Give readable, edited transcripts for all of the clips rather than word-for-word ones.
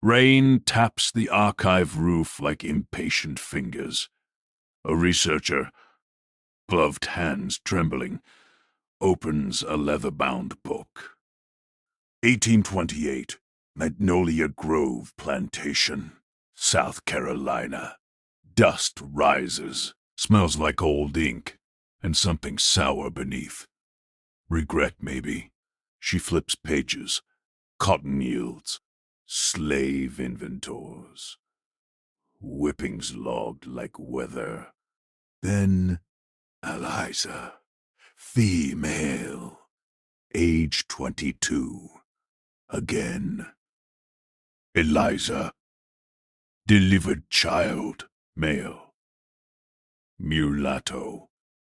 Rain taps the archive roof like impatient fingers. A researcher, gloved hands trembling, opens a leather-bound book. 1828, Magnolia Grove Plantation, South Carolina. Dust rises, smells like old ink, and something sour beneath. Regret, maybe. She flips pages. Cotton yields. Slave inventors. Whippings logged like weather. Then Eliza. Female. Age 22. Again. Eliza. Delivered child. Male. Mulatto.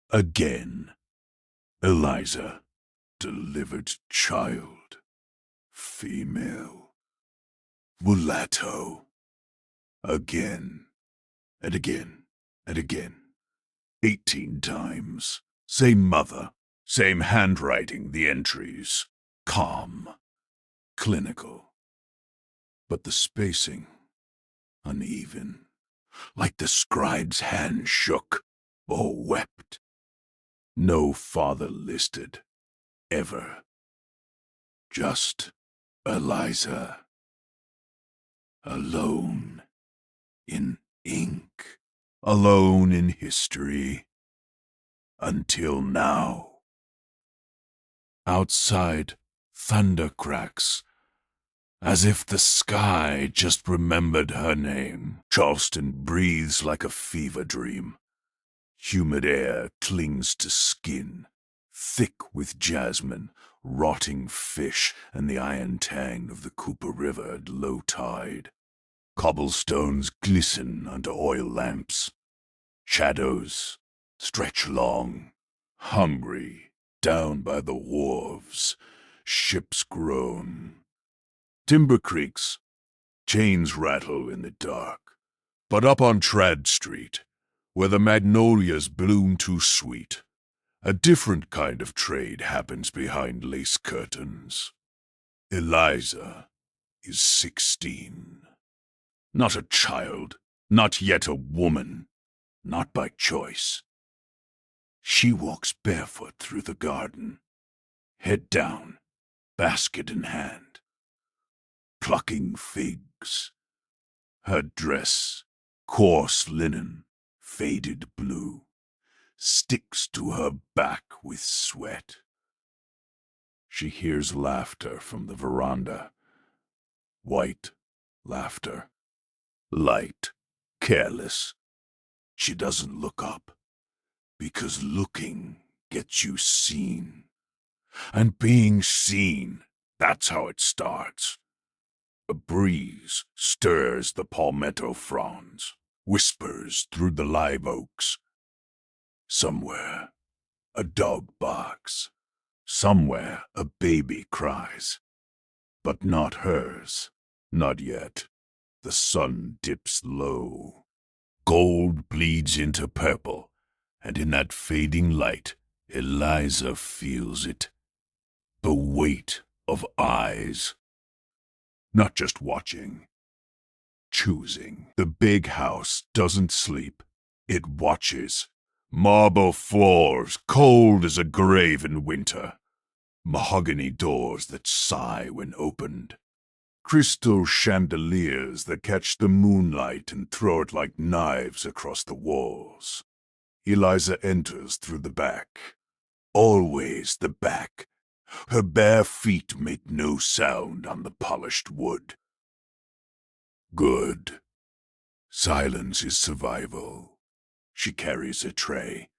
Again. Eliza. Delivered child. Female. Mulatto. Again. And again. And again. 18 times. Same mother. Same handwriting, the entries. Calm. Clinical. But the spacing. Uneven. Like the scribe's hand shook or wept. No father listed. Ever. Just Eliza. Alone. In ink. Alone in history. Until now. Outside, thunder cracks. As if the sky just remembered her name. Charleston breathes like a fever dream. Humid air clings to skin, thick with jasmine, rotting fish, and the iron tang of the Cooper River at low tide. Cobblestones glisten under oil lamps. Shadows stretch long, hungry, down by the wharves. Ships groan. Timber creaks. Chains rattle in the dark. But up on Trad Street, where the magnolias bloom too sweet, a different kind of trade happens behind lace curtains. Eliza is 16. Not a child, not yet a woman, not by choice. She walks barefoot through the garden, head down, basket in hand, plucking figs. Her dress, coarse linen, faded blue, sticks to her back with sweat. She hears laughter from the veranda. White laughter. Light, careless. She doesn't look up, because looking gets you seen. And being seen, that's how it starts. A breeze stirs the palmetto fronds, whispers through the live oaks. Somewhere, a dog barks. Somewhere, a baby cries. But not hers, not yet. The sun dips low. Gold bleeds into purple, and in that fading light, Eliza feels it. The weight of eyes. Not just watching. Choosing. The big house doesn't sleep. It watches. Marble floors, cold as a grave in winter. Mahogany doors that sigh when opened. Crystal chandeliers that catch the moonlight and throw it like knives across the walls. Eliza enters through the back. Always the back. Her bare feet make no sound on the polished wood. Good. Silence is survival. She carries a tray.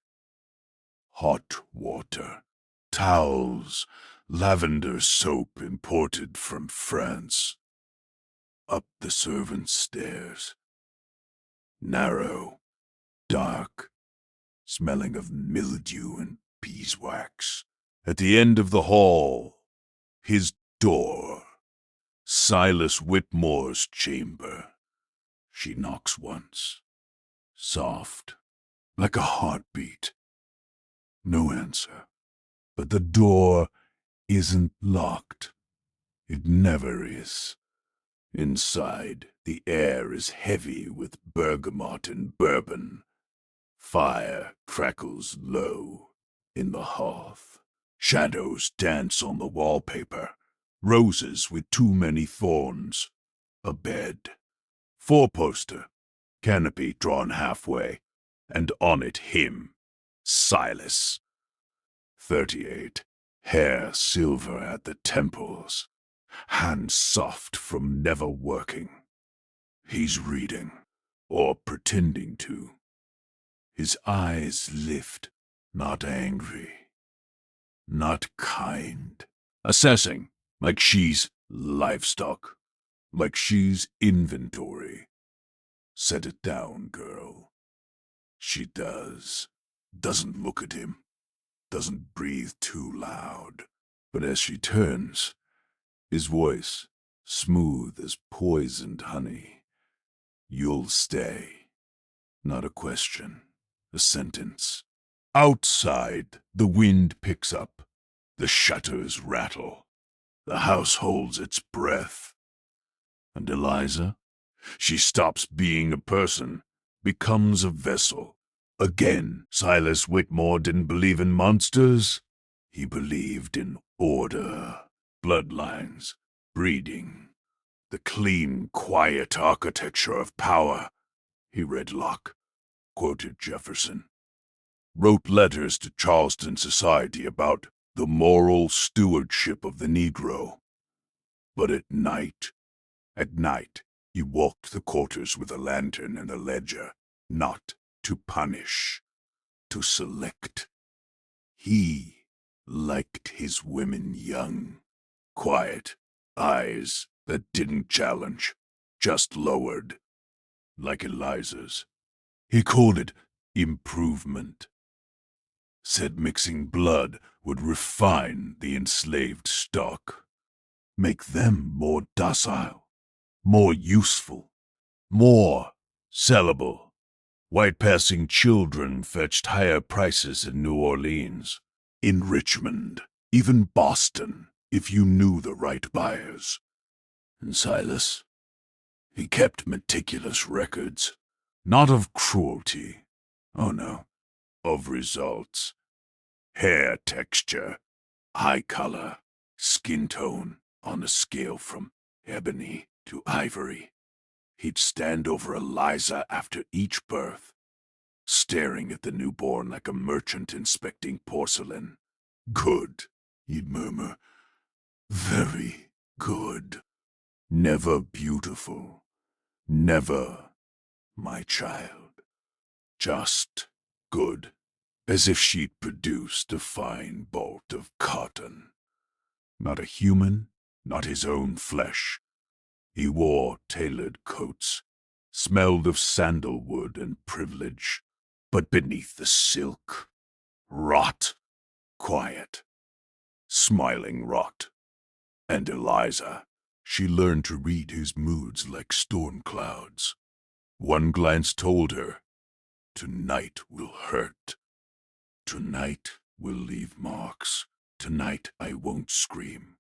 Hot water, towels, lavender soap imported from France. Up the servants' stairs. Narrow, dark, smelling of mildew and beeswax. At the end of the hall, his door. Silas Whitmore's chamber. She knocks once. Soft, like a heartbeat. No answer. But the door isn't locked. It never is. Inside, the air is heavy with bergamot and bourbon. Fire crackles low in the hearth. Shadows dance on the wallpaper. Roses with too many thorns. A bed. Four-poster. Canopy drawn halfway. And on it him, Silas. 38. Hair silver at the temples. Hands soft from never working. He's reading, or pretending to. His eyes lift, not angry, not kind. Assessing, like she's livestock, like she's inventory. Set it down, girl. She does. Doesn't look at him. Doesn't breathe too loud. But as she turns, his voice, smooth as poisoned honey. You'll stay. Not a question, a sentence. Outside, the wind picks up. The shutters rattle. The house holds its breath. And Eliza? She stops being a person, becomes a vessel. Again, Silas Whitmore didn't believe in monsters. He believed in order, bloodlines, breeding, the clean, quiet architecture of power. He read Locke, quoted Jefferson, wrote letters to Charleston society about the moral stewardship of the Negro. But at night, he walked the quarters with a lantern and a ledger, not to punish, to select. He liked his women young, quiet, eyes that didn't challenge, just lowered, like Eliza's. He called it improvement. Said mixing blood would refine the enslaved stock, make them more docile, more useful, more sellable. White-passing children fetched higher prices in New Orleans, in Richmond, even Boston, if you knew the right buyers. And Silas, he kept meticulous records, not of cruelty, oh no, of results. Hair texture, eye color, skin tone on a scale from ebony to ivory. He'd stand over Eliza after each birth, staring at the newborn like a merchant inspecting porcelain. Good, he'd murmur. Very good. Never beautiful. Never my child. Just good. As if she'd produced a fine bolt of cotton. Not a human, not his own flesh. He wore tailored coats, smelled of sandalwood and privilege, but beneath the silk, rot, quiet, smiling rot. And Eliza, she learned to read his moods like storm clouds. One glance told her, tonight will hurt. Tonight will leave marks. Tonight I won't scream.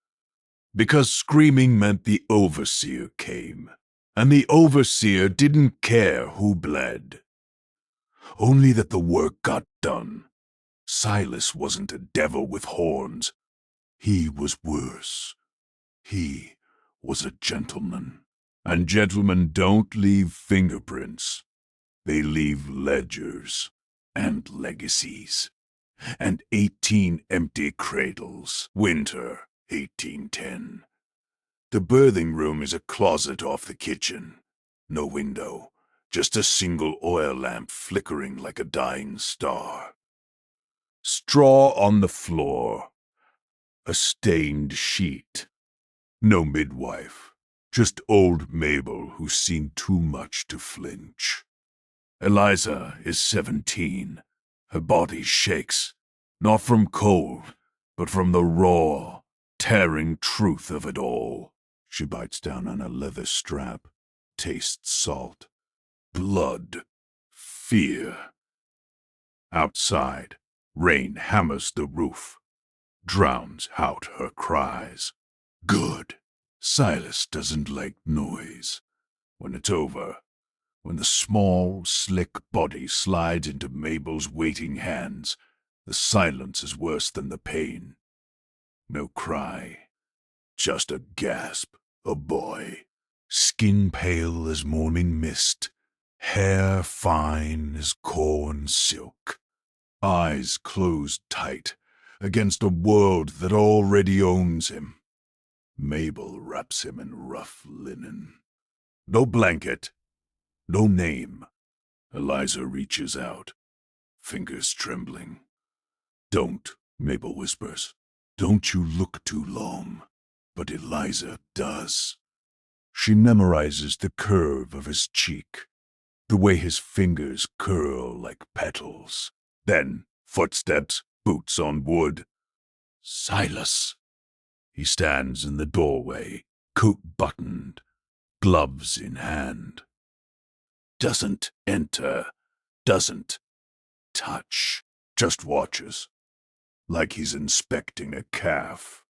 Because screaming meant the overseer came, and the overseer didn't care who bled. Only that the work got done. Silas wasn't a devil with horns. He was worse. He was a gentleman. And gentlemen don't leave fingerprints. They leave ledgers and legacies. And 18 empty cradles. Winter 1810. The birthing room is a closet off the kitchen. No window, just a single oil lamp flickering like a dying star. Straw on the floor. A stained sheet. No midwife, just old Mabel who's seen too much to flinch. Eliza is 17. Her body shakes, not from cold, but from the raw, tearing truth of it all. She bites down on a leather strap, tastes salt, blood, fear. Outside, rain hammers the roof, drowns out her cries. Good, Silas doesn't like noise. When it's over, when the small, slick body slides into Mabel's waiting hands, the silence is worse than the pain. No cry, just a gasp, a boy. Skin pale as morning mist, hair fine as corn silk. Eyes closed tight against a world that already owns him. Mabel wraps him in rough linen. No blanket, no name. Eliza reaches out, fingers trembling. "Don't," Mabel whispers. "Don't you look too long." But Eliza does. She memorizes the curve of his cheek, the way his fingers curl like petals. Then, footsteps, boots on wood. Silas. He stands in the doorway, coat buttoned, gloves in hand. Doesn't enter, doesn't touch, just watches, like he's inspecting a calf.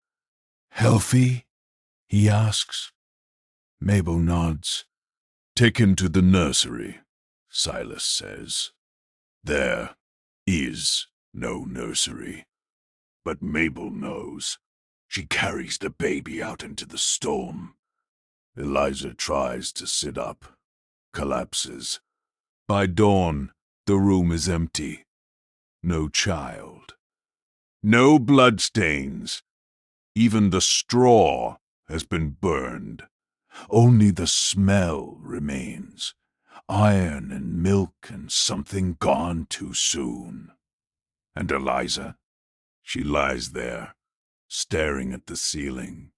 "Healthy?" he asks. Mabel nods. "Take him to the nursery," Silas says. There is no nursery. But Mabel knows. She carries the baby out into the storm. Eliza tries to sit up, collapses. By dawn, the room is empty. No child. No bloodstains. Even the straw has been burned. Only the smell remains. Iron and milk and something gone too soon. And Eliza? She lies there, staring at the ceiling,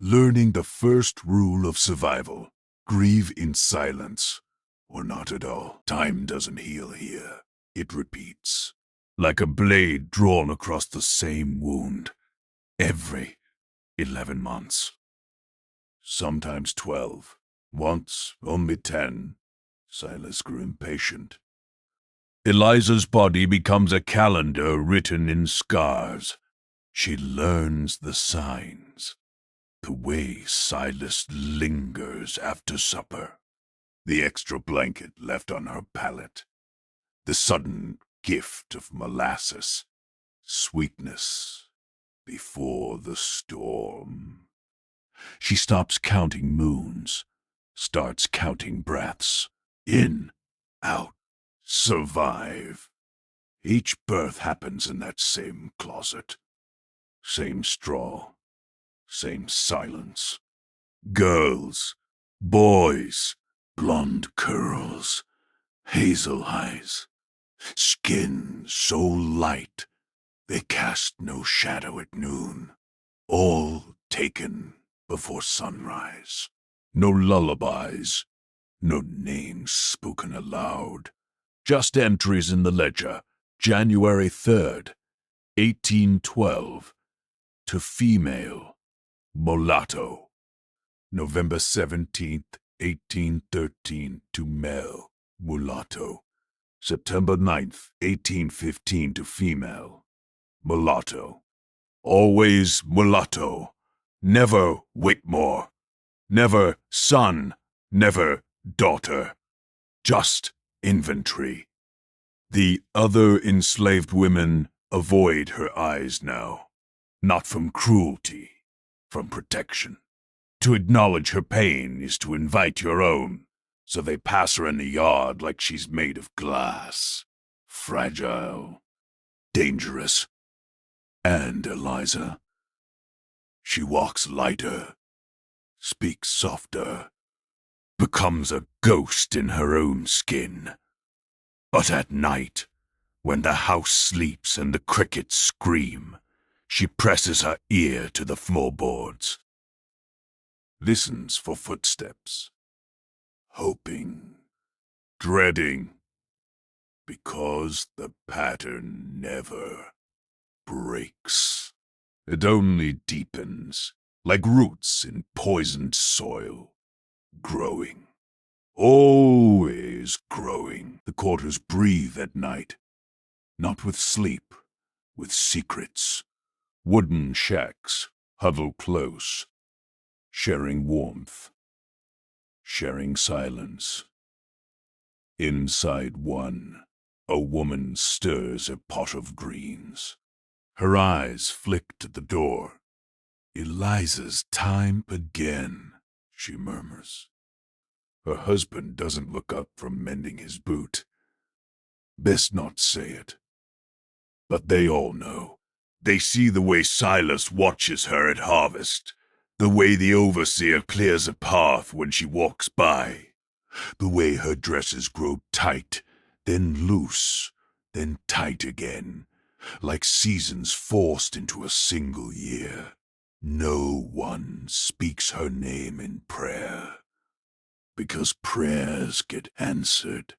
learning the first rule of survival: grieve in silence, or not at all. Time doesn't heal here. It repeats, like a blade drawn across the same wound, every 11 months. Sometimes 12, once only 10. Silas grew impatient. Eliza's body becomes a calendar written in scars. She learns the signs, the way Silas lingers after supper, the extra blanket left on her pallet, the sudden gift of molasses, sweetness before the storm. She stops counting moons, starts counting breaths, in, out, survive. Each birth happens in that same closet. Same straw, same silence. Girls, boys, blonde curls, hazel eyes, skin so light they cast no shadow at noon. All taken before sunrise. No lullabies, no names spoken aloud. Just entries in the ledger. January 3rd, 1812. To female, mulatto. November 17th, 1813, to male, mulatto. September 9th, 1815, to female, mulatto. Always mulatto. Never Whitmore. Never son. Never daughter. Just inventory. The other enslaved women avoid her eyes now. Not from cruelty, from protection. To acknowledge her pain is to invite your own, so they pass her in the yard like she's made of glass. Fragile, dangerous. And Eliza, she walks lighter, speaks softer, becomes a ghost in her own skin. But at night, when the house sleeps and the crickets scream, she presses her ear to the floorboards, listens for footsteps, hoping, dreading, because the pattern never breaks. It only deepens, like roots in poisoned soil, growing, always growing. The quarters breathe at night, not with sleep, with secrets. Wooden shacks huddle close. sharing warmth, sharing silence. Inside one, a woman stirs a pot of greens. Her eyes flicked at the door. "Eliza's time again," she murmurs. Her husband doesn't look up from mending his boot. Best not say it. But they all know. They see the way Silas watches her at harvest, the way the overseer clears a path when she walks by, the way her dresses grow tight, then loose, then tight again, like seasons forced into a single year. No one speaks her name in prayer, because prayers get answered,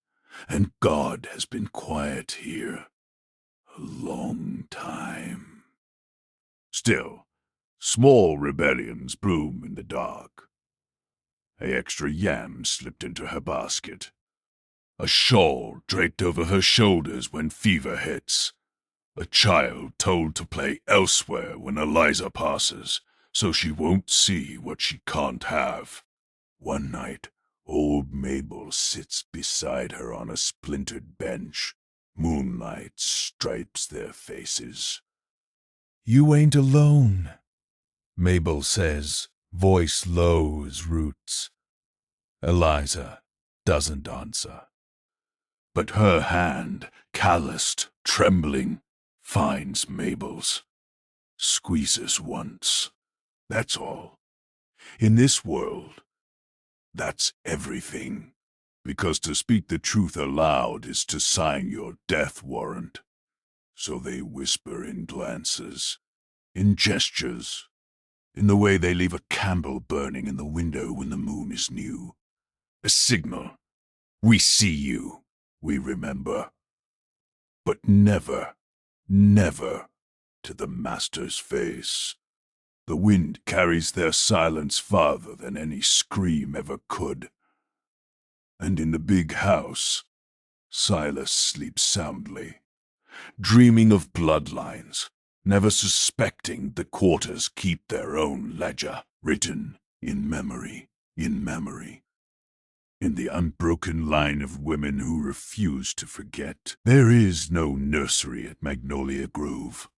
and God has been quiet here a long time. Still, small rebellions bloom in the dark. An extra yam slipped into her basket. A shawl draped over her shoulders when fever hits. A child told to play elsewhere when Eliza passes, so she won't see what she can't have. One night, old Mabel sits beside her on a splintered bench. Moonlight stripes their faces. "You ain't alone," Mabel says, voice low as roots. Eliza doesn't answer. But her hand, calloused, trembling, finds Mabel's. Squeezes once. That's all. In this world, that's everything. Because to speak the truth aloud is to sign your death warrant. So they whisper in glances, in gestures, in the way they leave a candle burning in the window when the moon is new. A signal. We see you. We remember. But never, never to the master's face. The wind carries their silence farther than any scream ever could. And in the big house, Silas sleeps soundly, dreaming of bloodlines, never suspecting the quarters keep their own ledger, written in memory, in memory. In the unbroken line of women who refuse to forget. There is no nursery at Magnolia Grove.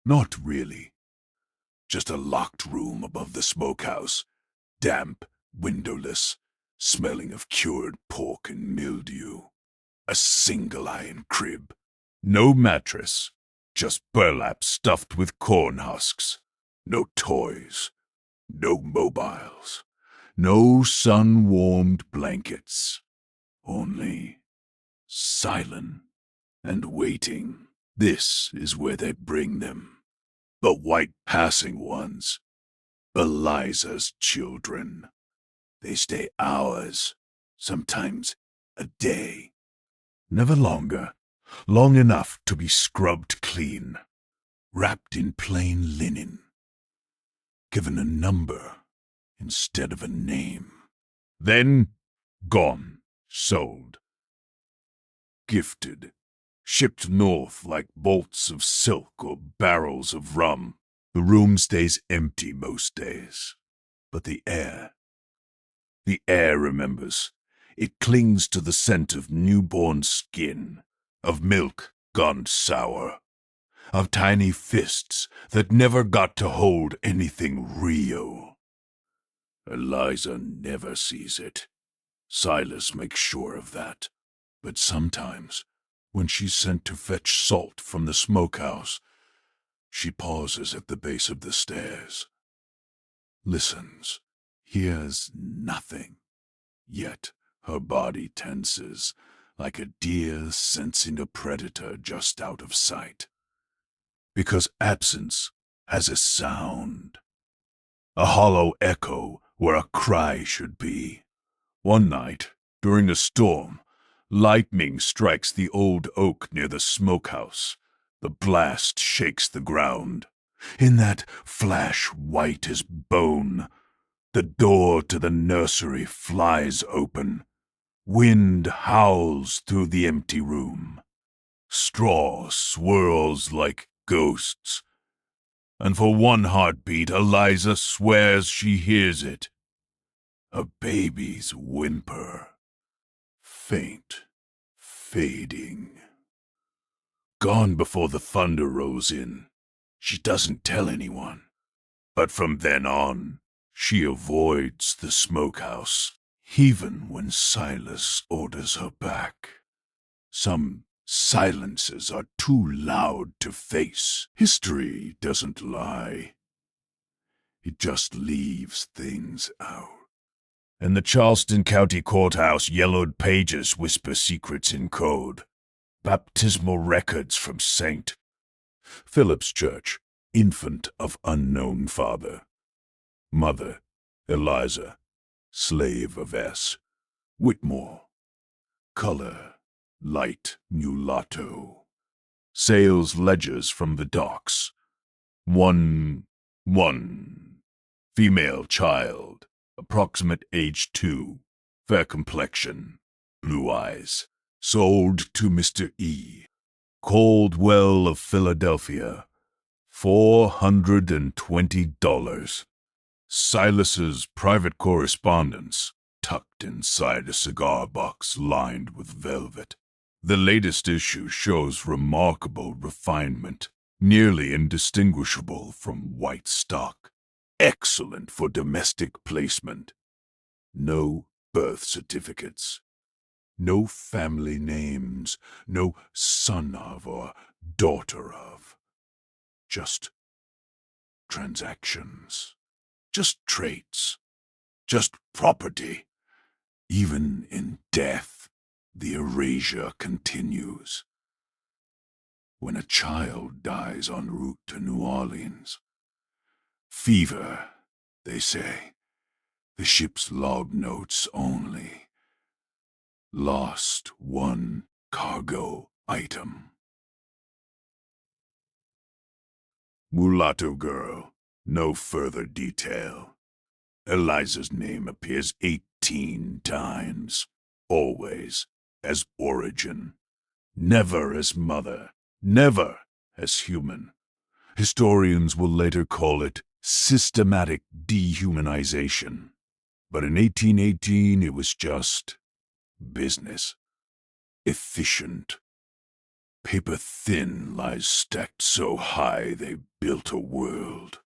Not really. Just a locked room above the smokehouse, damp, windowless, smelling of cured pork and mildew. A single iron crib. No mattress, just burlap stuffed with corn husks. No toys, no mobiles, no sun-warmed blankets. Only silent and waiting. This is where they bring them. The white passing ones. Eliza's children. They stay hours, sometimes a day. Never longer. Long enough to be scrubbed clean. Wrapped in plain linen. Given a number instead of a name. Then gone. Sold. Gifted. Shipped north like bolts of silk or barrels of rum. The room stays empty most days. But the air remembers. It clings to the scent of newborn skin, of milk gone sour, of tiny fists that never got to hold anything real. Eliza never sees it. Silas makes sure of that. But sometimes, when she's sent to fetch salt from the smokehouse, she pauses at the base of the stairs, listens, hears nothing. Yet her body tenses, like a deer sensing a predator just out of sight. Because absence has a sound. A hollow echo where a cry should be. One night, during a storm, lightning strikes the old oak near the smokehouse. The blast shakes the ground. In that flash white as bone, the door to the nursery flies open. Wind howls through the empty room. Straw swirls like ghosts. and for one heartbeat Eliza swears she hears it. A baby's whimper. Faint, fading. Gone before the thunder rolls in. She doesn't tell anyone. But from then on, she avoids the smokehouse, even when Silas orders her back. Some silences are too loud to face. History doesn't lie. It just leaves things out. And the Charleston County Courthouse yellowed pages whisper secrets in code. Baptismal records from St. Philip's Church, infant of unknown father. Mother, Eliza, slave of S. Whitmore. Color, light mulatto. Sales ledgers from the docks. One. Female child, approximate age 2, fair complexion, blue eyes. Sold to Mr. E. Caldwell of Philadelphia. $420. Silas's private correspondence, tucked inside a cigar box lined with velvet. The latest issue shows remarkable refinement, nearly indistinguishable from white stock. Excellent for domestic placement. No birth certificates. No family names, no son of or daughter of. Just transactions. Just traits. Just property. Even in death, the erasure continues. When a child dies en route to New Orleans. Fever, they say. The ship's log notes only. Lost one cargo item. Mulatto girl, no further detail. Eliza's name appears 18 times, always as origin. Never as mother, never as human. Historians will later call it systematic dehumanization. But in 1818 it was just business. Efficient. Paper thin lies stacked so high they built a world.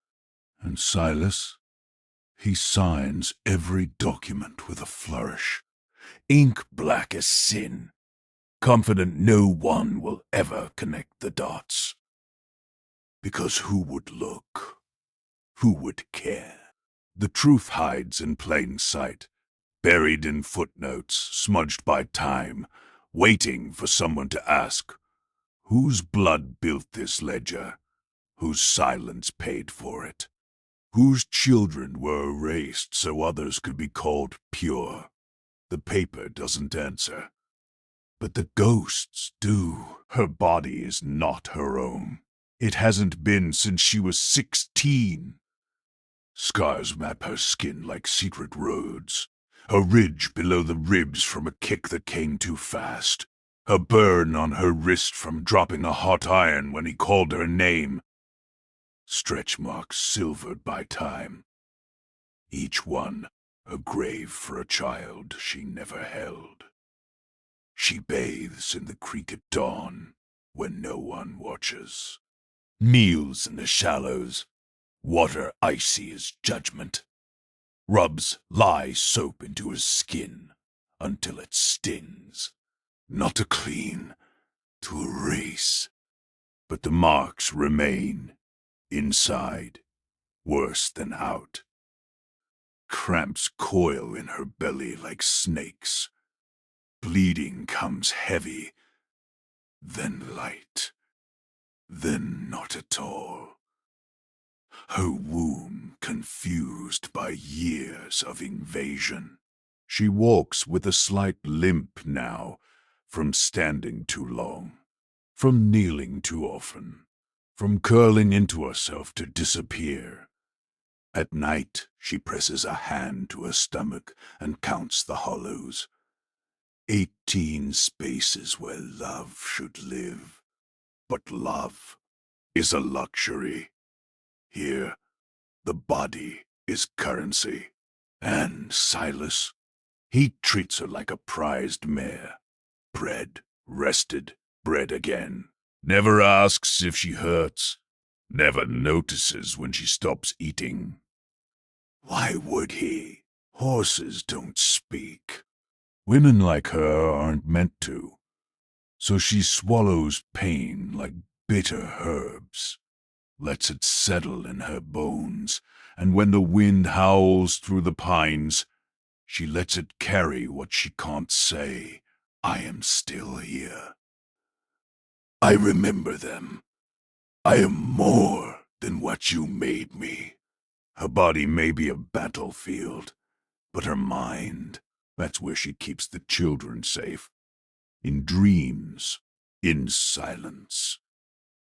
And Silas, he signs every document with a flourish, ink black as sin, confident no one will ever connect the dots. Because who would look? Who would care? The truth hides in plain sight, buried in footnotes, smudged by time, waiting for someone to ask, whose blood built this ledger? Whose silence paid for it? Whose children were erased so others could be called pure? The paper doesn't answer. But the ghosts do. Her body is not her own. It hasn't been since she was 16. Scars map her skin like secret roads. A ridge below the ribs from a kick that came too fast. A burn on her wrist from dropping a hot iron when he called her name. Stretch marks silvered by time. Each one a grave for a child she never held. She bathes in the creek at dawn when no one watches. Meals in the shallows, water icy as judgment. Rubs lye soap into his skin until it stings. Not to clean, to erase. But the marks remain, inside, worse than out. Cramps coil in her belly like snakes. Bleeding comes heavy, then light, then not at all. Her womb confused by years of invasion. She walks with a slight limp now, from standing too long, from kneeling too often, from curling into herself to disappear. At night, she presses a hand to her stomach and counts the hollows. 18 spaces where love should live. But love is a luxury. Here, the body is currency. And Silas, he treats her like a prized mare. Bred, rested, bred again. Never asks if she hurts. Never notices when she stops eating. Why would he? Horses don't speak. Women like her aren't meant to. So she swallows pain like bitter herbs, lets it settle in her bones, and when the wind howls through the pines, she lets it carry what she can't say. I am still here. I remember them. I am more than what you made me. Her body may be a battlefield, but her mind, that's where she keeps the children safe. In dreams, in silence,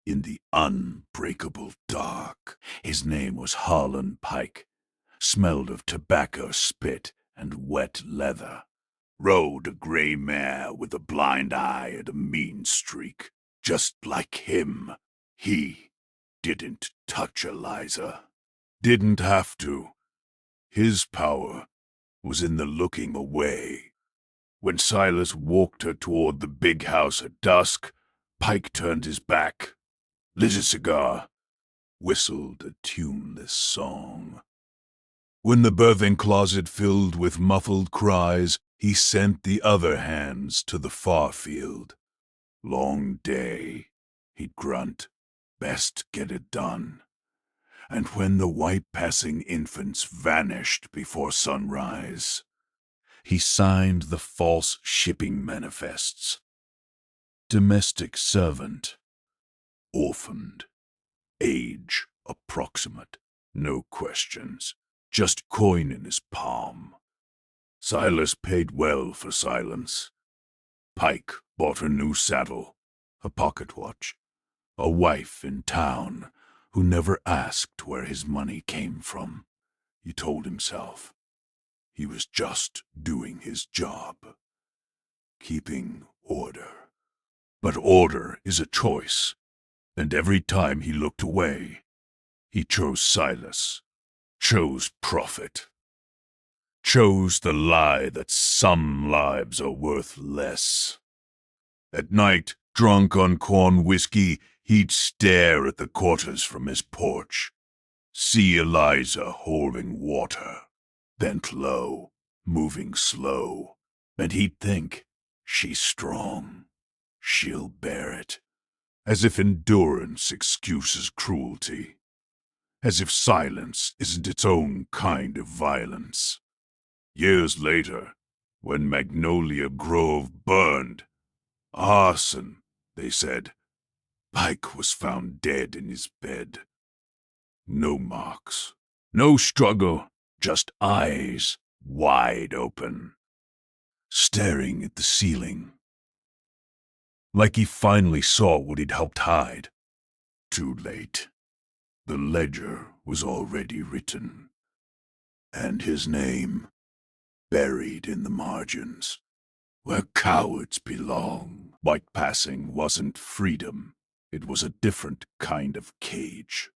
in the unbreakable dark. His name was Harlan Pike, smelled of tobacco spit and wet leather. Rode a gray mare with a blind eye and a mean streak. Just like him, he didn't touch Eliza. Didn't have to. His power was in the looking away. When Silas walked her toward the big house at dusk, Pike turned his back, lit a cigar, whistled a tuneless song. When the birthing closet filled with muffled cries, he sent the other hands to the far field. Long day, he'd grunt, best get it done. And when the white passing infants vanished before sunrise, he signed the false shipping manifests. Domestic servant, orphaned, age approximate, no questions, just coin in his palm. Silas paid well for silence. Pike bought a new saddle, a pocket watch, a wife in town who never asked where his money came from. He told himself he was just doing his job, keeping order. But order is a choice, and every time he looked away, he chose Silas, chose profit, chose the lie that some lives are worth less. At night, drunk on corn whiskey, he'd stare at the quarters from his porch, see Eliza holding water, bent low, moving slow, and he'd think, she's strong, she'll bear it, as if endurance excuses cruelty, as if silence isn't its own kind of violence. Years later, when Magnolia Grove burned, arson, they said, Pike was found dead in his bed. No marks, no struggle, just eyes wide open, staring at the ceiling, like he finally saw what he'd helped hide. Too late. The ledger was already written, and his name buried in the margins, where cowards belong. White passing wasn't freedom. It was a different kind of cage,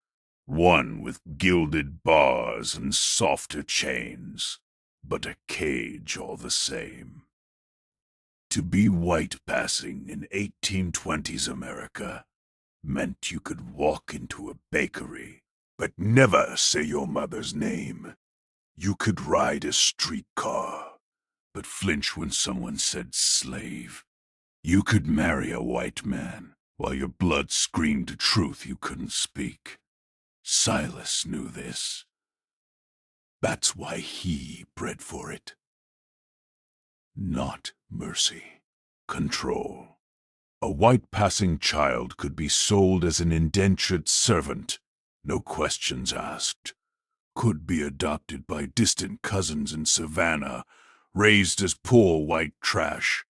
one with gilded bars and softer chains, but a cage all the same. To be white passing in 1820s America meant you could walk into a bakery, but never say your mother's name. You could ride a streetcar, but flinch when someone said slave. You could marry a white man, while your blood screamed a truth you couldn't speak. Silas knew this. That's why he bred for it. Not mercy. Control. A white passing child could be sold as an indentured servant, no questions asked. Could be adopted by distant cousins in Savannah, raised as poor white trash,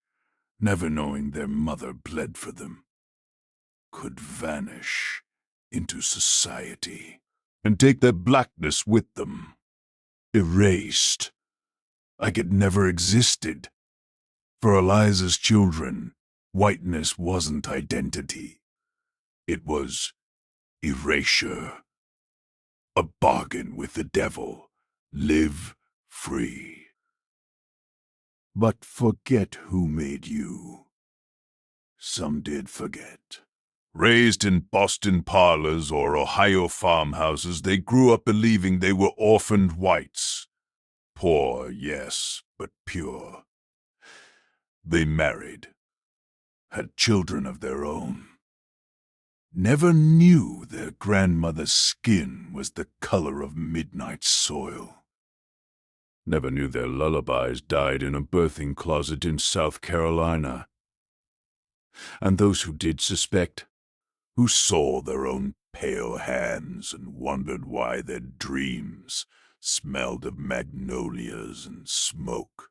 never knowing their mother bled for them. Could vanish into society and take their blackness with them. Erased, like it never existed. For Eliza's children, whiteness wasn't identity. It was erasure. A bargain with the devil. Live free. But forget who made you. Some did forget. Raised in Boston parlors or Ohio farmhouses, they grew up believing they were orphaned whites. Poor, yes, but pure. They married, had children of their own. Never knew their grandmother's skin was the color of midnight soil. Never knew their lullabies died in a birthing closet in South Carolina. And those who did suspect, who saw their own pale hands and wondered why their dreams smelled of magnolias and smoke,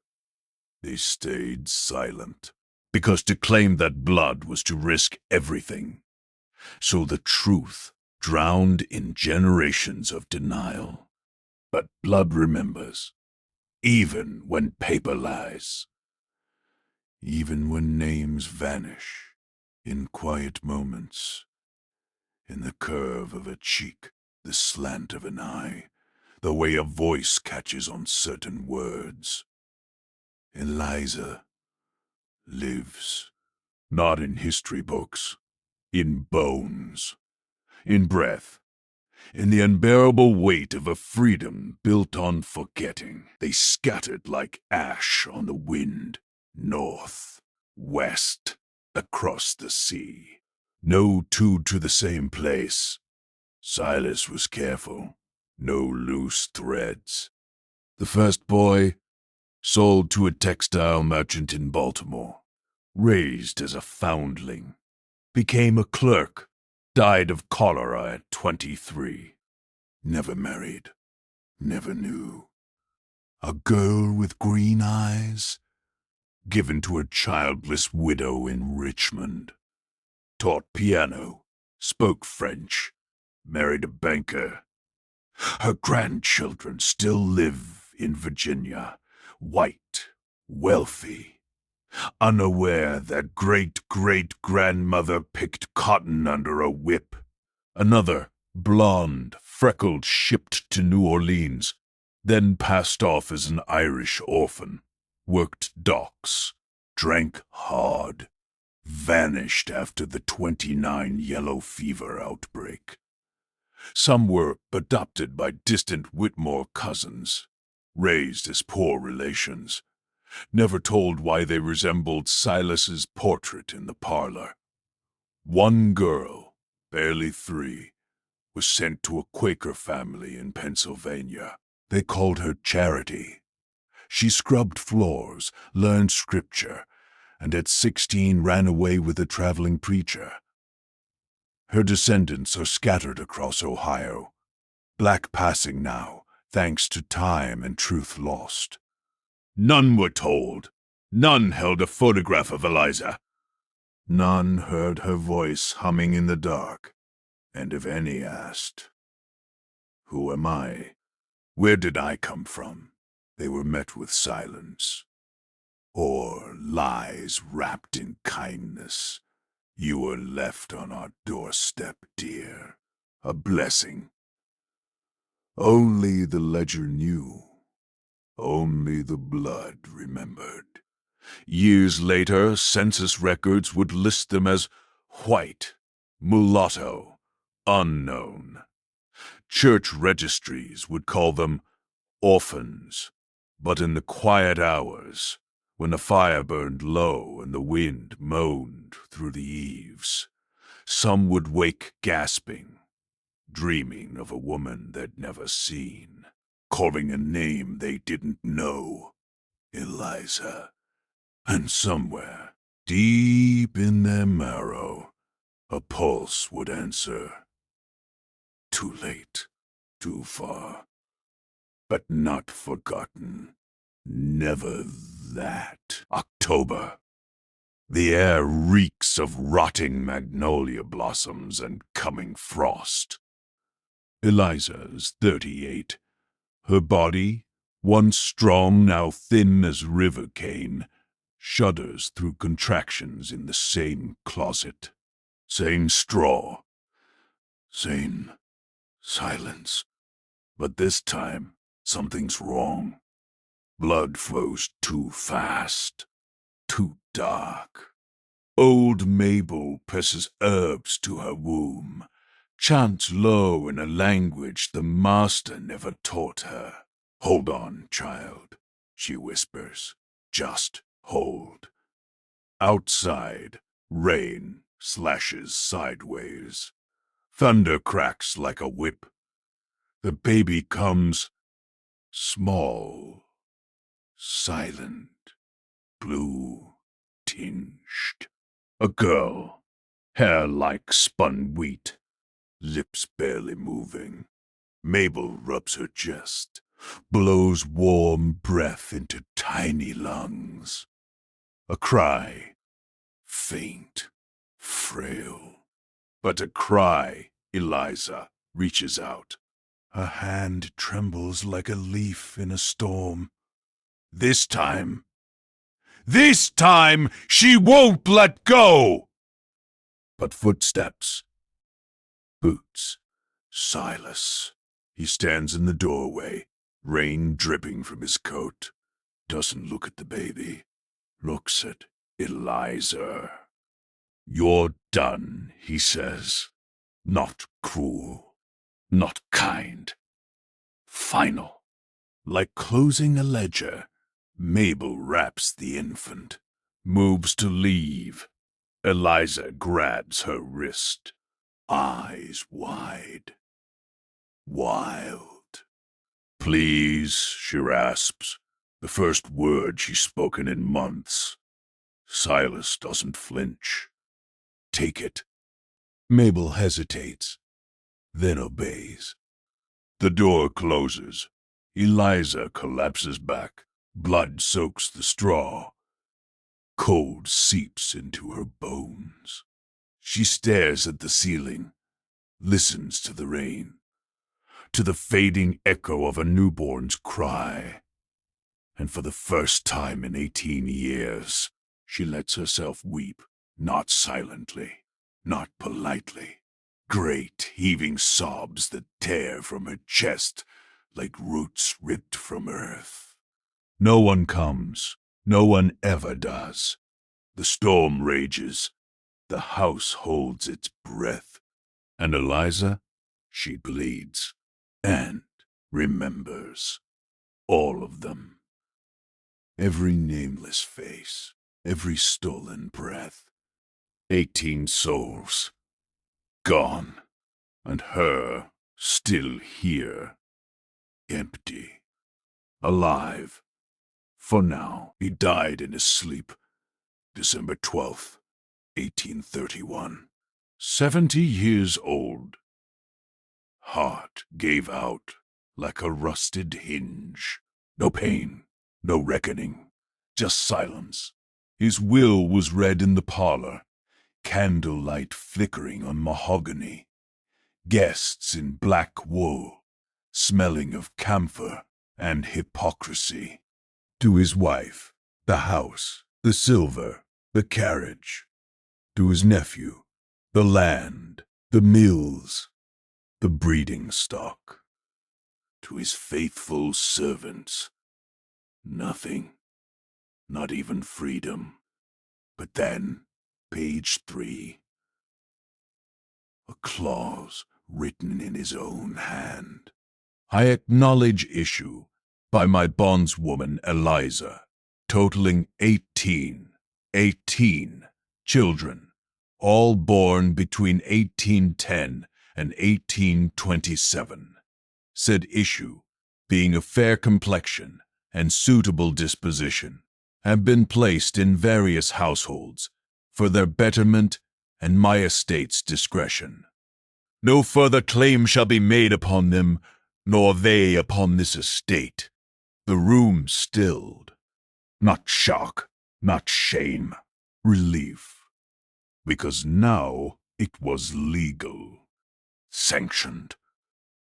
they stayed silent, because to claim that blood was to risk everything. So the truth drowned in generations of denial. But blood remembers, even when paper lies. Even when names vanish in quiet moments. In the curve of a cheek, the slant of an eye, the way a voice catches on certain words. Eliza lives, not in history books, in bones, in breath, in the unbearable weight of a freedom built on forgetting. They scattered like ash on the wind, north, west, across the sea. No two to the same place. Silas was careful. No loose threads. The first boy, sold to a textile merchant in Baltimore. Raised as a foundling. Became a clerk. Died of cholera at 23. Never married. Never knew. A girl with green eyes. Given to a childless widow in Richmond. Taught piano. Spoke French. Married a banker. Her grandchildren still live in Virginia, white, wealthy, unaware that great-great-grandmother picked cotton under a whip. Another, blonde, freckled, shipped to New Orleans, then passed off as an Irish orphan, worked docks, drank hard, vanished after the 29 yellow fever outbreak. Some were adopted by distant Whitmore cousins, raised as poor relations, never told why they resembled Silas's portrait in the parlor. One girl, barely 3, was sent to a Quaker family in Pennsylvania. They called her Charity. She scrubbed floors, learned scripture, and at 16 ran away with a traveling preacher. Her descendants are scattered across Ohio, black passing now, thanks to time and truth lost. None were told. None held a photograph of Eliza. None heard her voice humming in the dark, and if any asked, "Who am I? Where did I come from?" they were met with silence. Or lies wrapped in kindness. "You were left on our doorstep, dear. A blessing." Only the ledger knew. Only the blood remembered. Years later, census records would list them as white, mulatto, unknown. Church registries would call them orphans. But in the quiet hours, when the fire burned low and the wind moaned through the eaves, some would wake gasping, dreaming of a woman they'd never seen, calling a name they didn't know, Eliza. And somewhere, deep in their marrow, a pulse would answer, "Too late, too far, but not forgotten. Never that." October. The air reeks of rotting magnolia blossoms and coming frost. Eliza is 38. Her body, once strong, now thin as river cane, shudders through contractions in the same closet. Same straw. Same silence. But this time, something's wrong. Blood flows too fast, too dark. Old Mabel presses herbs to her womb, chants low in a language the master never taught her. "Hold on, child," she whispers. "Just hold." Outside, rain slashes sideways. Thunder cracks like a whip. The baby comes small, silent, blue-tinged. A girl, hair like spun wheat, lips barely moving. Mabel rubs her chest, blows warm breath into tiny lungs. A cry, faint, frail, but a cry. Eliza reaches out. Her hand trembles like a leaf in a storm. This time, she won't let go! But footsteps, boots, Silas. He stands in the doorway, rain dripping from his coat. Doesn't look at the baby, looks at Eliza. "You're done," he says. "Not cruel, not kind. Final." Like closing a ledger, Mabel wraps the infant, moves to leave. Eliza grabs her wrist, eyes wide, wild. "Please," she rasps, the first word she's spoken in months. Silas doesn't flinch. "Take it." Mabel hesitates, then obeys. The door closes. Eliza collapses back. Blood soaks the straw. Cold seeps into her bones. She stares at the ceiling, listens to the rain, to the fading echo of a newborn's cry. And for the first time in 18 years, she lets herself weep, not silently, not politely. Great heaving sobs that tear from her chest like roots ripped from earth. No one comes. No one ever does. The storm rages. The house holds its breath. And Eliza, she bleeds and remembers. All of them. Every nameless face, every stolen breath. 18 souls. Gone. And her still here. Empty. Alive. For now, he died in his sleep. December 12th, 1831. 70 years old. Heart gave out like a rusted hinge. No pain, no reckoning, just silence. His will was read in the parlor, candlelight flickering on mahogany. Guests in black wool, smelling of camphor and hypocrisy. To his wife, the house, the silver, the carriage. To his nephew, the land, the mills, the breeding stock. To his faithful servants, nothing, not even freedom. But then, page 3. A clause written in his own hand. "I acknowledge issue by my bondswoman Eliza, totaling 18 children, all born between 1810 and 1827. Said issue, being of fair complexion and suitable disposition, have been placed in various households for their betterment and my estate's discretion. No further claim shall be made upon them, nor they upon this estate." The room stilled. Not shock, not shame, relief. Because now it was legal. Sanctioned.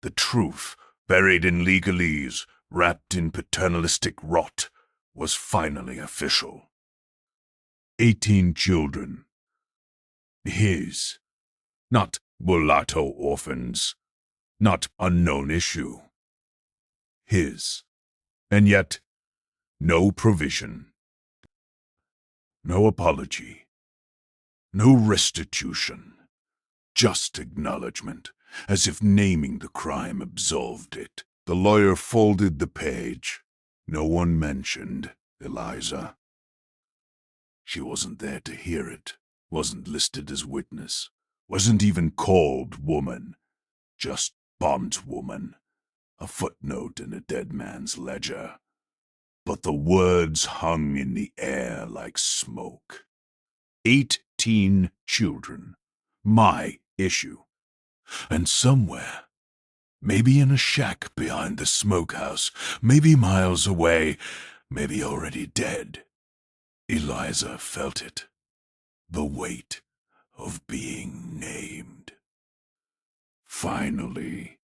The truth, buried in legalese, wrapped in paternalistic rot, was finally official. 18 children. His. Not mulatto orphans. Not unknown issue. his. And yet, no provision, no apology, no restitution, just acknowledgement, as if naming the crime absolved it. The lawyer folded the page. No one mentioned Eliza. She wasn't there to hear it, wasn't listed as witness, wasn't even called woman, just bondswoman, a footnote in a dead man's ledger. But the words hung in the air like smoke. 18 children. My issue. And somewhere, maybe in a shack behind the smokehouse, maybe miles away, maybe already dead, Eliza felt it. The weight of being named. Finally,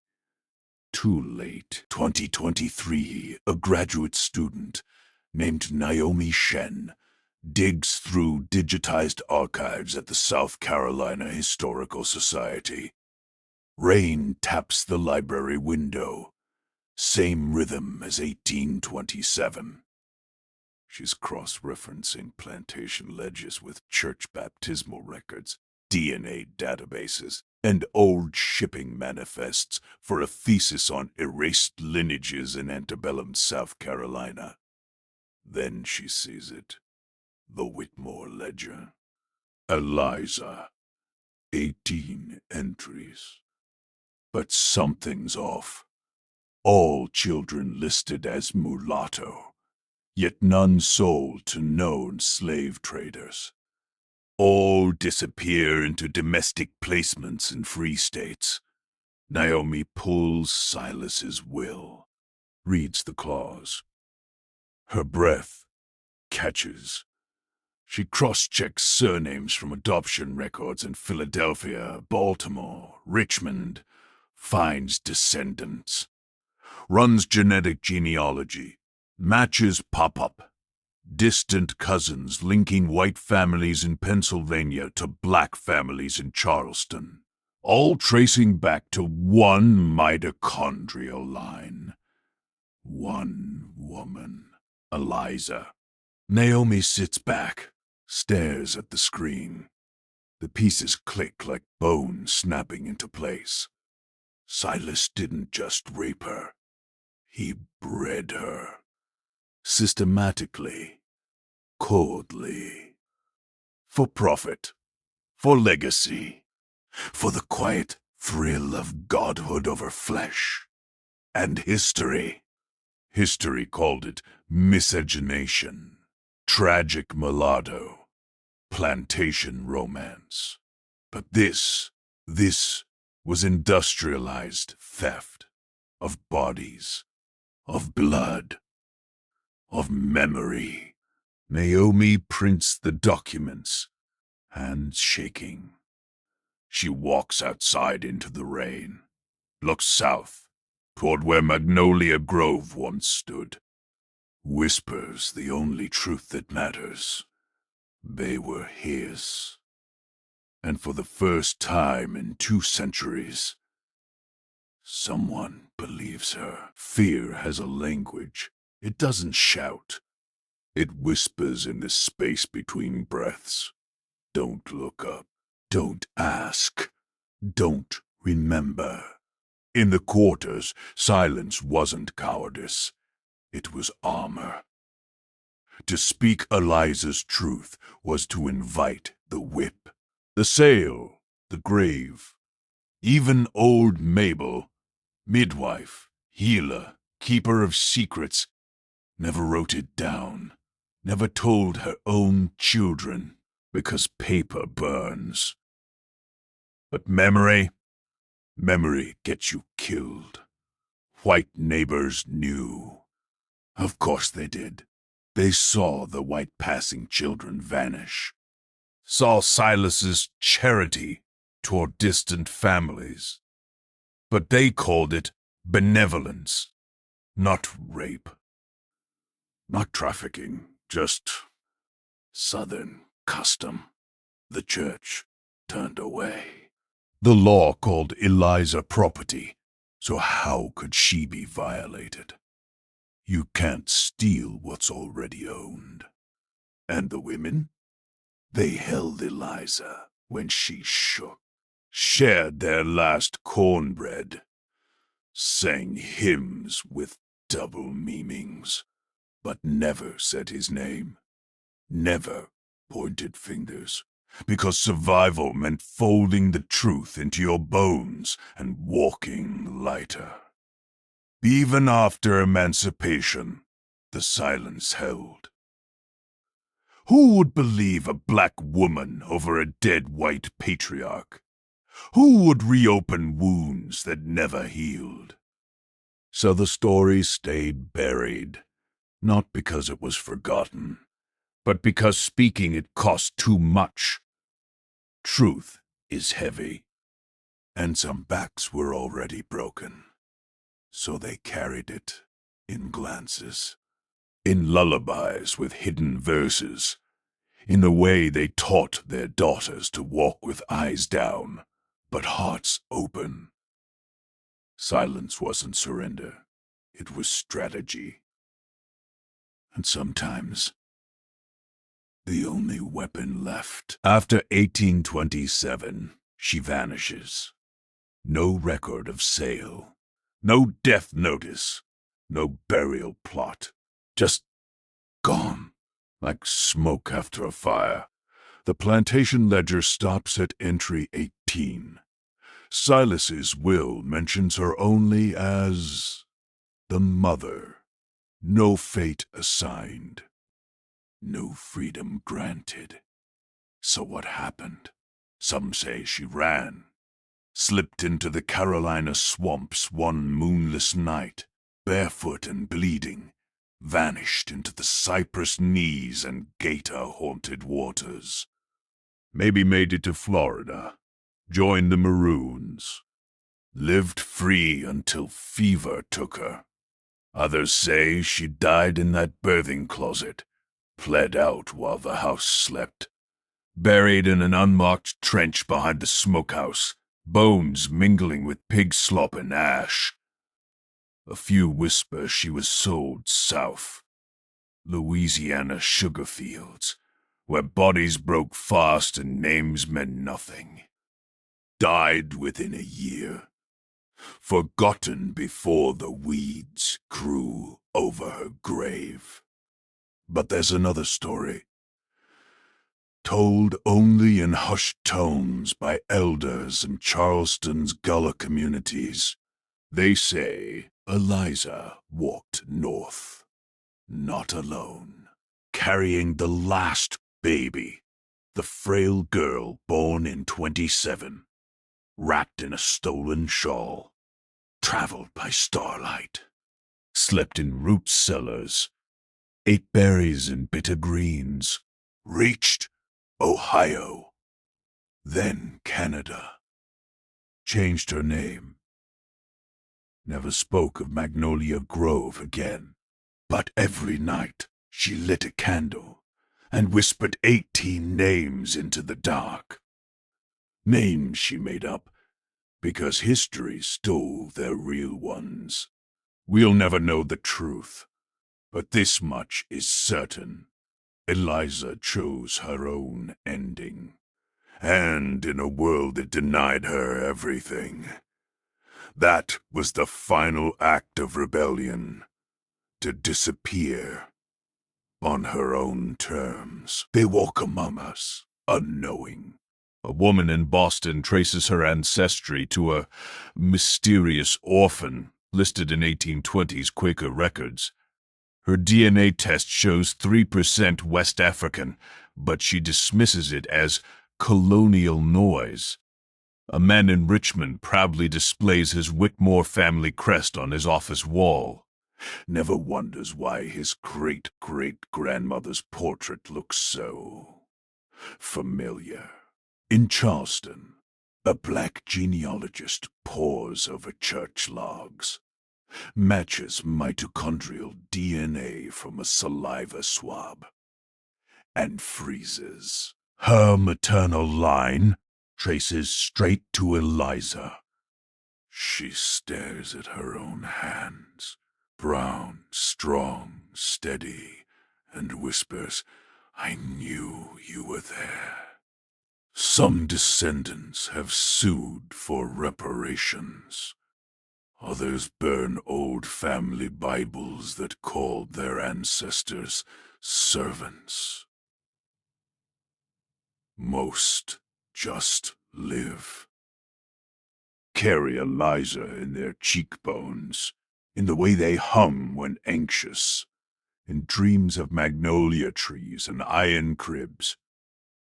too late. 2023, a graduate student named Naomi Shen digs through digitized archives at the South Carolina Historical Society. Rain taps the library window. Same rhythm as 1827. She's cross-referencing plantation ledgers with church baptismal records, DNA databases, and old shipping manifests for a thesis on erased lineages in antebellum South Carolina. Then she sees it. The Whitmore ledger. Eliza. 18 entries. But something's off. All children listed as mulatto, yet none sold to known slave traders. All disappear into domestic placements in free states. Naomi pulls Silas's will, reads the clause. Her breath catches. She cross-checks surnames from adoption records in Philadelphia, Baltimore, Richmond, finds descendants, runs genetic genealogy, matches pop up. Distant cousins linking white families in Pennsylvania to black families in Charleston, all tracing back to one mitochondrial line. One woman, Eliza. Naomi sits back, stares at the screen. The pieces click like bones snapping into place. Silas didn't just rape her. He bred her. Systematically. Coldly. For profit. For legacy. For the quiet thrill of godhood over flesh. And history. History called it miscegenation. Tragic mulatto. Plantation romance. But this was industrialized theft. Of bodies. Of blood. Of memory. Naomi prints the documents, hands shaking. She walks outside into the rain, looks south, toward where Magnolia Grove once stood. Whispers the only truth that matters. They were his. And for the first time in 2 centuries, someone believes her. Fear has a language. It doesn't shout. It whispers in the space between breaths. Don't look up. Don't ask. Don't remember. In the quarters, silence wasn't cowardice. It was armor. To speak Eliza's truth was to invite the whip, the sale, the grave. Even old Mabel, midwife, healer, keeper of secrets, never wrote it down. Never told her own children, because paper burns. But memory gets you killed. White neighbors knew. Of course they did. They saw the white passing children vanish. Saw Silas's charity toward distant families. But they called it benevolence, not rape. Not trafficking. Just Southern custom. The church turned away. The law called Eliza property, so how could she be violated? You can't steal what's already owned. And the women? They held Eliza when she shook, shared their last cornbread, sang hymns with double meanings, but never said his name, never pointed fingers, because survival meant folding the truth into your bones and walking lighter. Even after emancipation, the silence held. Who would believe a black woman over a dead white patriarch? Who would reopen wounds that never healed? So the story stayed buried, not because it was forgotten, but because speaking it cost too much. Truth is heavy, and some backs were already broken, so they carried it in glances, in lullabies with hidden verses, in the way they taught their daughters to walk with eyes down, but hearts open. Silence wasn't surrender, it was strategy. And sometimes, the only weapon left. After 1827, she vanishes. No record of sale, no death notice, no burial plot, just gone, like smoke after a fire. The plantation ledger stops at entry 18. Silas's will mentions her only as the mother. No fate assigned. No freedom granted. So what happened? Some say she ran. Slipped into the Carolina swamps one moonless night, barefoot and bleeding. Vanished into the cypress knees and gator-haunted waters. Maybe made it to Florida. Joined the Maroons. Lived free until fever took her. Others say she died in that birthing closet, bled out while the house slept. Buried in an unmarked trench behind the smokehouse, bones mingling with pig slop and ash. A few whisper she was sold south. Louisiana sugar fields, where bodies broke fast and names meant nothing. Died within a year. Forgotten before the weeds grew over her grave. But there's another story, told only in hushed tones by elders in Charleston's Gullah communities. They say Eliza walked north, not alone, carrying the last baby, the frail girl born in 27, wrapped in a stolen shawl, traveled by starlight, slept in root cellars, ate berries and bitter greens, reached Ohio, then Canada, changed her name, never spoke of Magnolia Grove again, but every night she lit a candle and whispered 18 names into the dark. Names she made up because history stole their real ones. We'll never know the truth, but this much is certain. Eliza chose her own ending, and in a world that denied her everything. That was the final act of rebellion, to disappear on her own terms. They walk among us, unknowing. A woman in Boston traces her ancestry to a mysterious orphan listed in 1820s Quaker records. Her DNA test shows 3% West African, but she dismisses it as colonial noise. A man in Richmond proudly displays his Whitmore family crest on his office wall. Never wonders why his great-great-grandmother's portrait looks so familiar. In Charleston, a black genealogist pores over church logs, matches mitochondrial DNA from a saliva swab, and freezes. Her maternal line traces straight to Eliza. She stares at her own hands, brown, strong, steady, and whispers, "I knew you were there." Some descendants have sued for reparations. Others burn old family Bibles that called their ancestors servants. Most just live. Carry Eliza in their cheekbones, in the way they hum when anxious, in dreams of magnolia trees and iron cribs.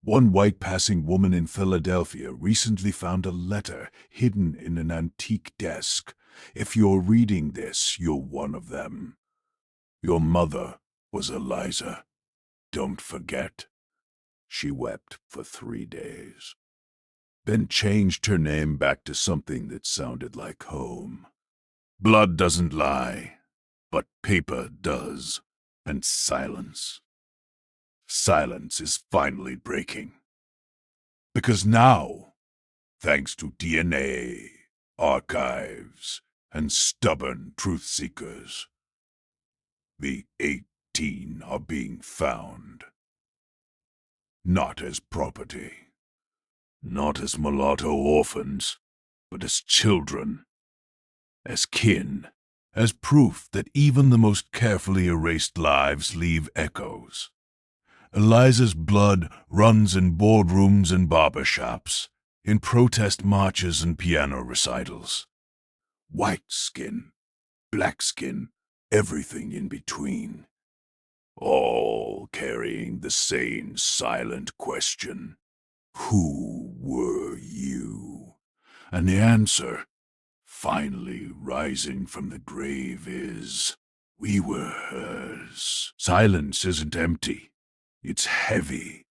One white-passing woman in Philadelphia recently found a letter hidden in an antique desk. If you're reading this, you're one of them. Your mother was Eliza. Don't forget. She wept for 3 days. Then changed her name back to something that sounded like home. Blood doesn't lie, but paper does, and silence. Silence is finally breaking. Because now, thanks to DNA, archives, and stubborn truth-seekers, the 18 are being found. Not as property, not as mulatto orphans, but as children, as kin, as proof that even the most carefully erased lives leave echoes. Eliza's blood runs in boardrooms and barber shops, in protest marches and piano recitals. White skin, black skin, everything in between. All carrying the same silent question. Who were you? And the answer, finally rising from the grave, is, we were hers. Silence isn't empty. It's heavy.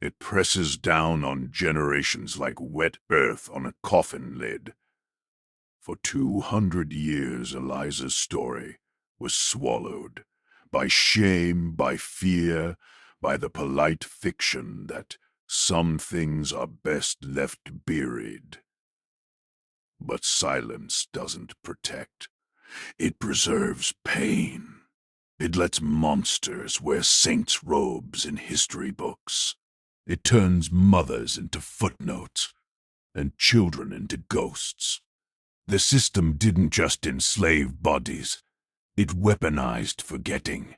It presses down on generations like wet earth on a coffin lid. For 200 years, Eliza's story was swallowed by shame, by fear, by the polite fiction that some things are best left buried. But silence doesn't protect. It preserves pain. It lets monsters wear saints' robes in history books. It turns mothers into footnotes and children into ghosts. The system didn't just enslave bodies. It weaponized forgetting,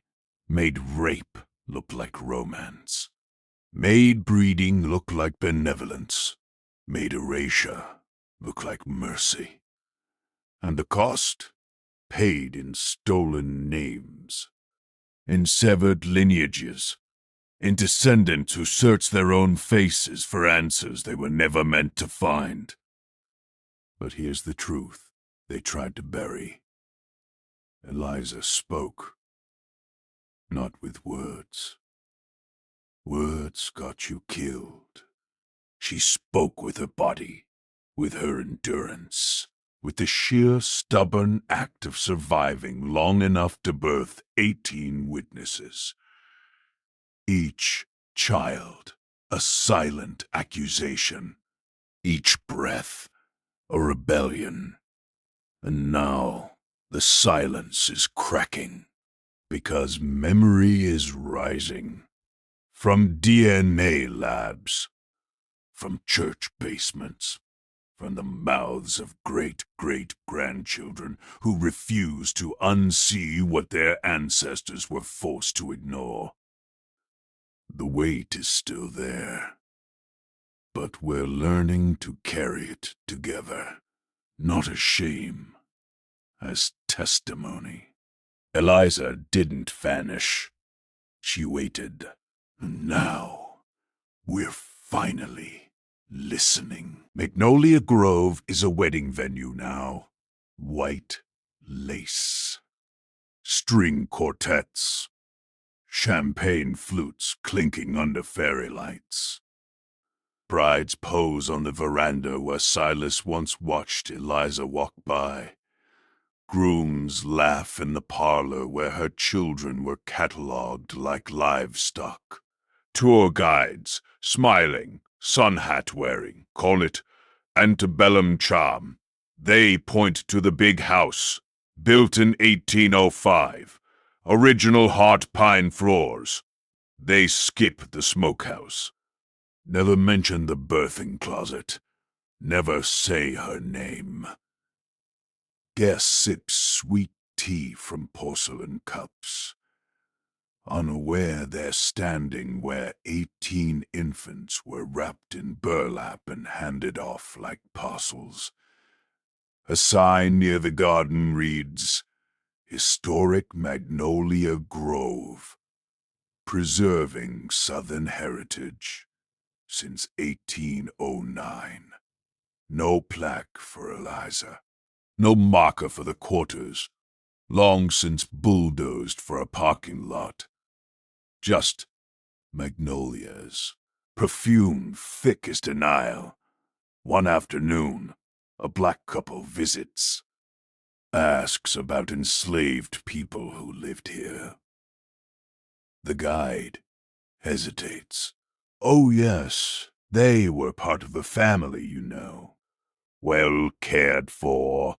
made rape look like romance, made breeding look like benevolence, made erasure look like mercy. And the cost? Paid in stolen names, in severed lineages, in descendants who search their own faces for answers they were never meant to find. But here's the truth they tried to bury. Eliza spoke, not with words. Words got you killed. She spoke with her body, with her endurance, with the sheer stubborn act of surviving long enough to birth 18 witnesses. Each child a silent accusation, each breath a rebellion. And now the silence is cracking, because memory is rising. From DNA labs, from church basements, from the mouths of great-great-grandchildren who refuse to unsee what their ancestors were forced to ignore. The weight is still there, but we're learning to carry it together, not as shame, as testimony. Eliza didn't vanish. She waited. And now, we're finally listening. Magnolia Grove is a wedding venue now. White lace. String quartets. Champagne flutes clinking under fairy lights. Brides pose on the veranda where Silas once watched Eliza walk by. Grooms laugh in the parlor where her children were catalogued like livestock. Tour guides, smiling, sun hat wearing, call it antebellum charm. They point to the big house, Built in 1805. Original heart pine floors. They skip the smokehouse. Never mention the birthing closet. Never say her name. Guest sips sweet tea from porcelain cups, unaware they're standing where 18 infants were wrapped in burlap and handed off like parcels. A sign near the garden reads, Historic Magnolia Grove, preserving Southern heritage since 1809. No plaque for Eliza. No marker for the quarters, long since bulldozed for a parking lot. Just magnolias, perfume thick as denial. One afternoon, a black couple visits, asks about enslaved people who lived here. The guide hesitates. Oh yes, they were part of the family, you know. Well cared for.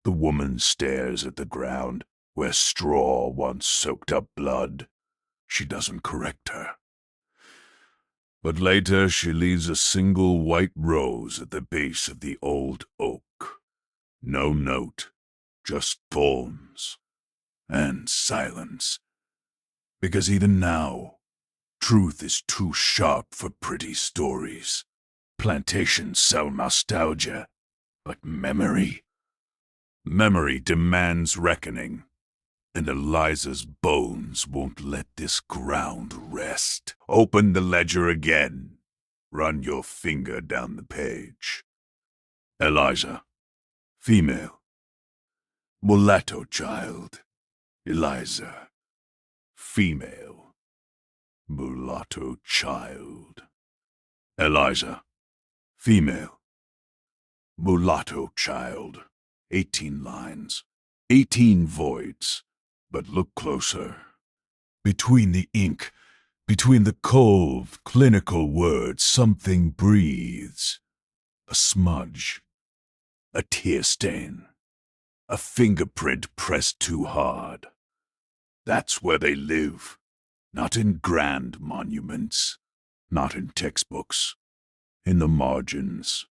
The woman stares at the ground where straw once soaked up blood. She doesn't correct her. But later she leaves a single white rose at the base of the old oak. No note, just thorns and silence. Because even now, truth is too sharp for pretty stories. Plantations sell nostalgia, but memory demands reckoning, and Eliza's bones won't let this ground rest. Open the ledger again. Run your finger down the page. Eliza, female. Mulatto child. Eliza, female. Mulatto child. Eliza, female. Mulatto child. 18 lines. 18 voids. But look closer. Between the ink, between the cold, clinical words, something breathes. A smudge. A tear stain. A fingerprint pressed too hard. That's where they live. Not in grand monuments. Not in textbooks. In the margins.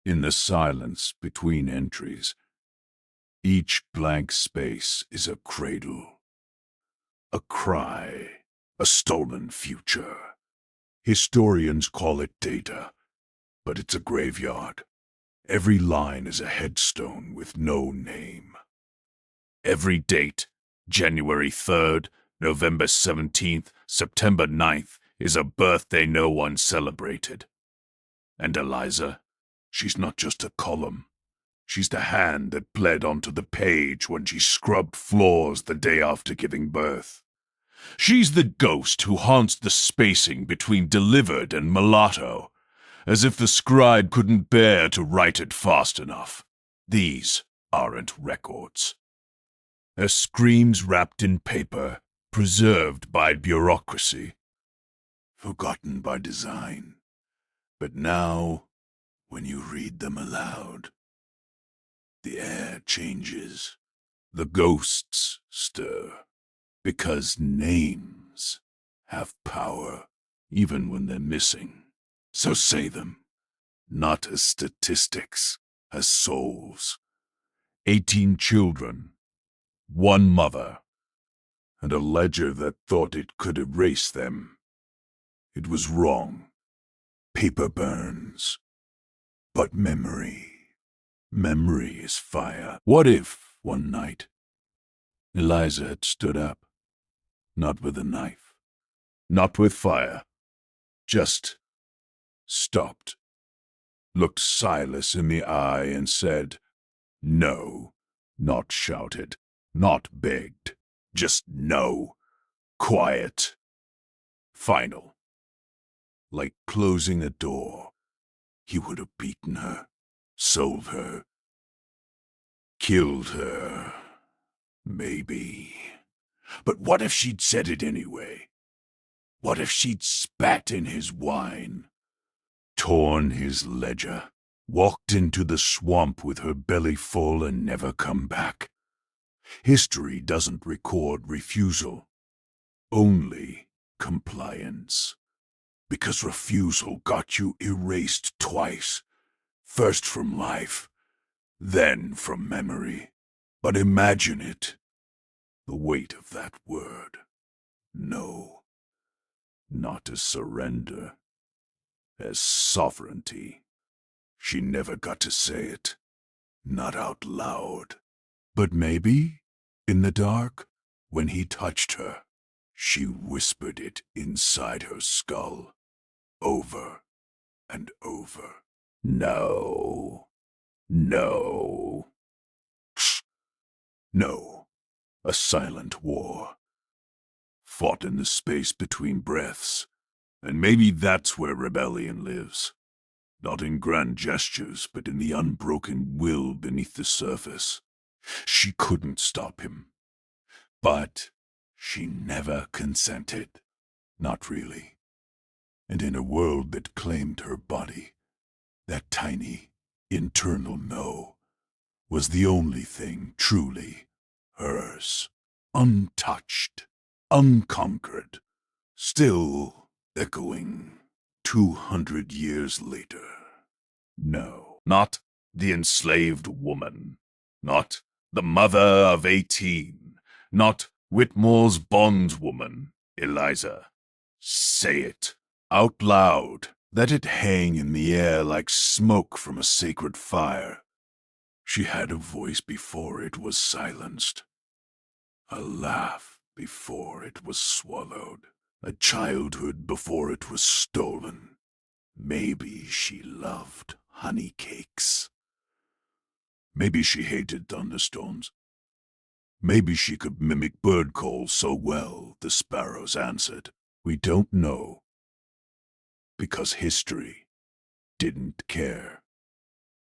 In the silence between entries. Each blank space is a cradle. A cry. A stolen future. Historians call it data, but it's a graveyard. Every line is a headstone with no name. Every date, January 3rd, November 17th, September 9th, is a birthday no one celebrated. And Eliza, she's not just a column. She's the hand that bled onto the page when she scrubbed floors the day after giving birth. She's the ghost who haunts the spacing between delivered and mulatto, as if the scribe couldn't bear to write it fast enough. These aren't records. Her screams wrapped in paper, preserved by bureaucracy, forgotten by design. But now, when you read them aloud, the air changes. The ghosts stir, because names have power, even when they're missing. So say them, not as statistics, as souls. 18 children, one mother, and a ledger that thought it could erase them. It was wrong. Paper burns. But memory is fire. What if, one night, Eliza had stood up, not with a knife, not with fire, just stopped, looked Silas in the eye and said, no, not shouted, not begged, just no, quiet, final. Like closing a door, he would have beaten her, sold her, killed her, maybe. But what if she'd said it anyway? What if she'd spat in his wine, torn his ledger, walked into the swamp with her belly full and never come back? History doesn't record refusal, only compliance. Because refusal got you erased twice, first from life, then from memory. But imagine it, the weight of that word. No, not as surrender, as sovereignty. She never got to say it, not out loud. But maybe, in the dark, when he touched her, she whispered it inside her skull, over and over. No, no, no. A silent war, fought in the space between breaths, and maybe that's where rebellion lives. Not in grand gestures, but in the unbroken will beneath the surface. She couldn't stop him, but she never consented. Not really. And in a world that claimed her body, that tiny, internal no was the only thing truly hers. Untouched, unconquered, still echoing 200 years later. No, not the enslaved woman, not the mother of 18, not Whitmore's bondwoman, Eliza. Say it out loud. Let it hang in the air like smoke from a sacred fire. She had a voice before it was silenced, a laugh before it was swallowed, a childhood before it was stolen. Maybe she loved honey cakes. Maybe she hated thunderstorms. Maybe she could mimic bird calls so well the sparrows answered. We don't know. Because history didn't care.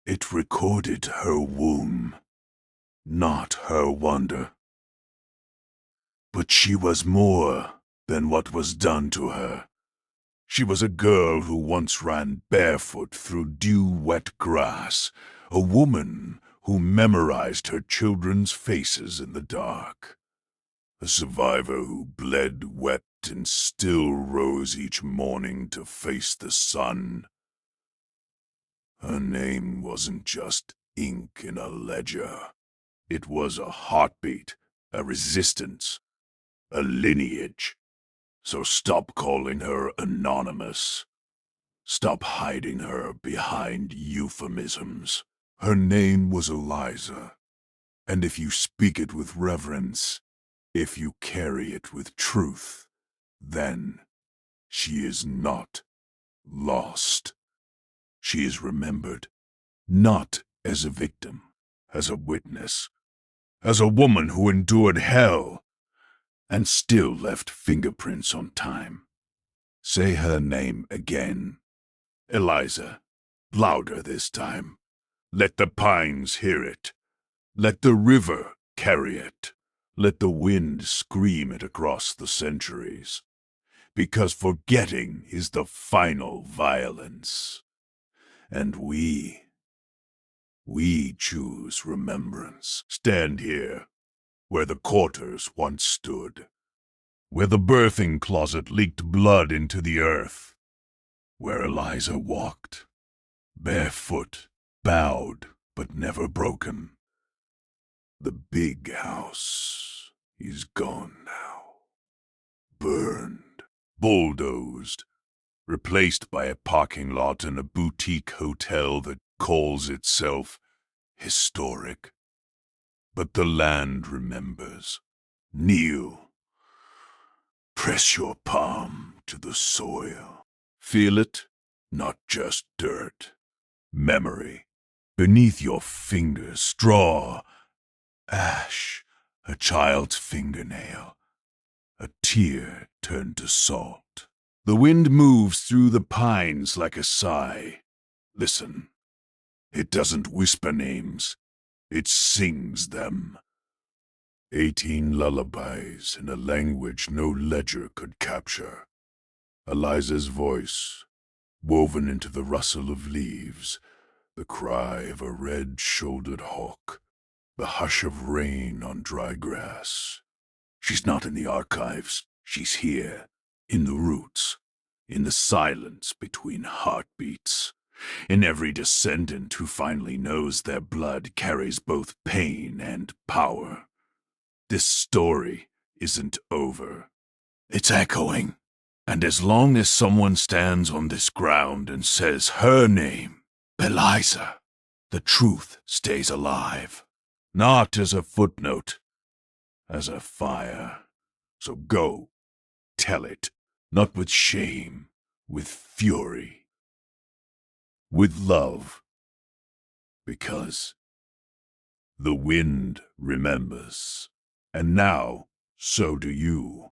It recorded her womb, not her wonder. But she was more than what was done to her. She was a girl who once ran barefoot through dew-wet grass, a woman who memorized her children's faces in the dark, a survivor who bled wet and still rose each morning to face the sun. Her name wasn't just ink in a ledger. It was a heartbeat, a resistance, a lineage. So stop calling her anonymous. Stop hiding her behind euphemisms. Her name was Eliza, and if you speak it with reverence, if you carry it with truth, then she is not lost. She is remembered, not as a victim, as a witness, as a woman who endured hell and still left fingerprints on time. Say her name again. Eliza, louder this time. Let the pines hear it. Let the river carry it. Let the wind scream it across the centuries. Because forgetting is the final violence. And we choose remembrance. Stand here, where the quarters once stood, where the birthing closet leaked blood into the earth, where Eliza walked, barefoot, bowed, but never broken. The big house is gone now. Burned, bulldozed, replaced by a parking lot and a boutique hotel that calls itself historic. But the land remembers. Kneel. Press your palm to the soil. Feel it, not just dirt. Memory. Beneath your fingers, straw, ash, a child's fingernail, a tear turned to salt. The wind moves through the pines like a sigh. Listen. It doesn't whisper names. It sings them. 18 lullabies in a language no ledger could capture. Eliza's voice, woven into the rustle of leaves, the cry of a red-shouldered hawk. The hush of rain on dry grass. She's not in the archives. She's here, in the roots, in the silence between heartbeats, in every descendant who finally knows their blood carries both pain and power. This story isn't over. It's echoing. And as long as someone stands on this ground and says her name, Eliza, the truth stays alive. Not as a footnote, as a fire. So go, tell it, not with shame, with fury, with love, because the wind remembers, and now so do you.